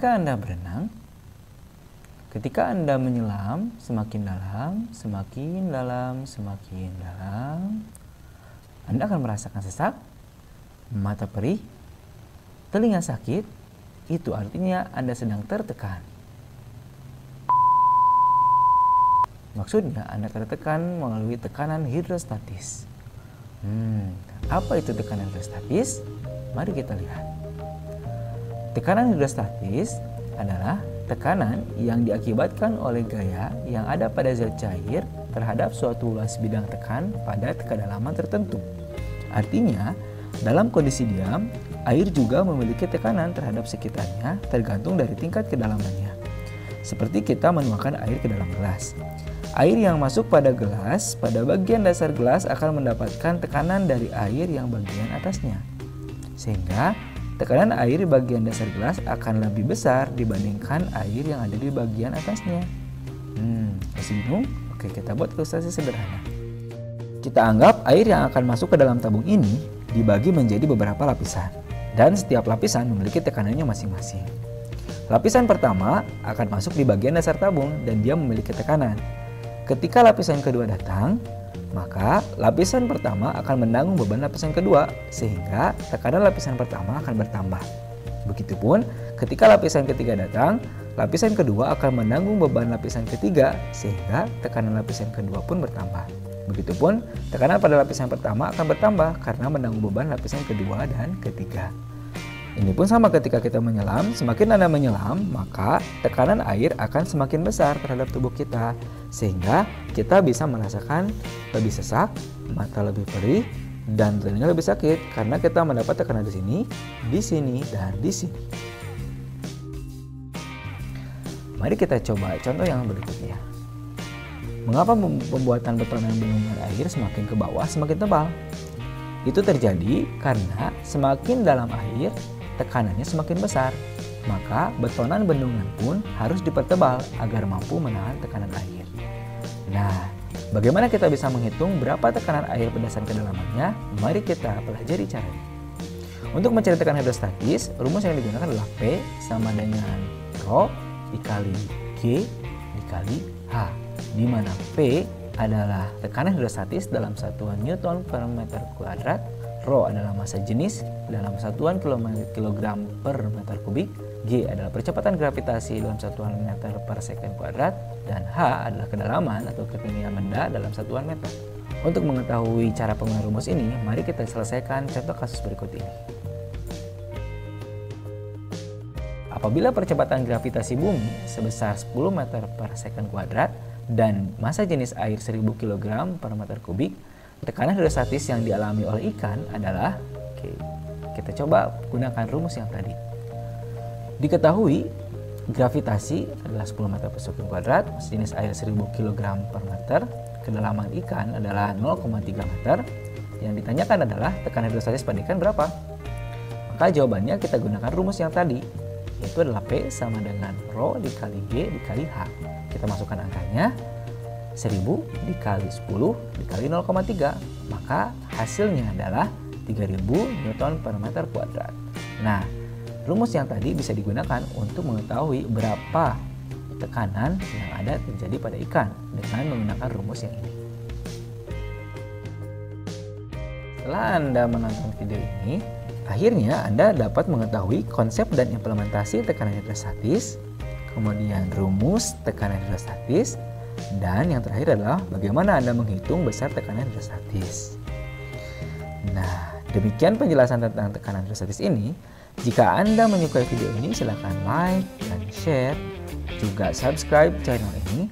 Pernahkah Anda berenang? Ketika Anda menyelam, semakin dalam, semakin dalam, semakin dalam, Anda akan merasakan sesak, mata perih, telinga sakit. Itu artinya Anda sedang tertekan. Maksudnya Anda tertekan melalui tekanan hidrostatis. Apa itu tekanan hidrostatis? Mari kita lihat. Tekanan hidrostatis adalah tekanan yang diakibatkan oleh gaya yang ada pada zat cair terhadap suatu luas bidang tekan pada kedalaman tertentu. Artinya, dalam kondisi diam, air juga memiliki tekanan terhadap sekitarnya tergantung dari tingkat kedalamannya. Seperti kita menuangkan air ke dalam gelas. Air yang masuk pada gelas, pada bagian dasar gelas akan mendapatkan tekanan dari air yang bagian atasnya. Sehingga tekanan air di bagian dasar gelas akan lebih besar dibandingkan air yang ada di bagian atasnya. Masih bingung? Oke, kita buat ilustrasi sederhana. Kita anggap air yang akan masuk ke dalam tabung ini dibagi menjadi beberapa lapisan. Dan setiap lapisan memiliki tekanannya masing-masing. Lapisan pertama akan masuk di bagian dasar tabung dan dia memiliki tekanan. Ketika lapisan kedua datang, maka lapisan pertama akan menanggung beban lapisan kedua sehingga tekanan lapisan pertama akan bertambah. Begitupun ketika lapisan ketiga datang, lapisan kedua akan menanggung beban lapisan ketiga sehingga tekanan lapisan kedua pun bertambah. Begitupun tekanan pada lapisan pertama akan bertambah karena menanggung beban lapisan kedua dan ketiga. Ini pun sama ketika kita menyelam, semakin Anda menyelam, maka tekanan air akan semakin besar terhadap tubuh kita. Sehingga kita bisa merasakan lebih sesak, mata lebih perih, dan telinga lebih sakit karena kita mendapat tekanan di sini, dan di sini. Mari kita coba contoh yang berikutnya. Mengapa pembuatan betonan bendungan air semakin ke bawah semakin tebal? Itu terjadi karena semakin dalam air, tekanannya semakin besar, maka betonan bendungan pun harus dipertebal agar mampu menahan tekanan air. Nah, bagaimana kita bisa menghitung berapa tekanan air berdasarkan kedalamannya? Mari kita pelajari caranya. Untuk mencari tekanan hidrostatis, rumus yang digunakan adalah P sama dengan Rho dikali G dikali H, di mana P adalah tekanan hidrostatis dalam satuan Newton per meter kuadrat, Rho adalah massa jenis dalam satuan kilogram per meter kubik, G adalah percepatan gravitasi dalam satuan meter per second kuadrat, dan H adalah kedalaman atau ketinggian benda dalam satuan meter. Untuk mengetahui cara penggunaan rumus ini, mari kita selesaikan contoh kasus berikut ini. Apabila percepatan gravitasi bumi sebesar 10 meter per second kuadrat dan massa jenis air 1000 kg per meter kubik, tekanan hidrostatis yang dialami oleh ikan adalah, kita coba gunakan rumus yang tadi. Diketahui gravitasi adalah 10 meter per second kuadrat, jenis air 1000 kg per meter, kedalaman ikan adalah 0,3 meter. Yang ditanyakan adalah tekanan hidrostatis pada ikan berapa? Maka jawabannya kita gunakan rumus yang tadi, yaitu adalah P sama dengan Rho dikali G dikali H. Kita masukkan angkanya, 1000 dikali 10 dikali 0,3, maka hasilnya adalah 3000 Newton per meter kuadrat. Nah, rumus yang tadi bisa digunakan untuk mengetahui berapa tekanan yang ada terjadi pada ikan dengan menggunakan rumus yang ini. Setelah Anda menonton video ini, akhirnya Anda dapat mengetahui konsep dan implementasi tekanan hidrostatis, kemudian rumus tekanan hidrostatis, dan yang terakhir adalah bagaimana Anda menghitung besar tekanan hidrostatis. Nah, demikian penjelasan tentang tekanan hidrostatis ini. Jika Anda menyukai video ini, silakan like dan share, juga subscribe channel ini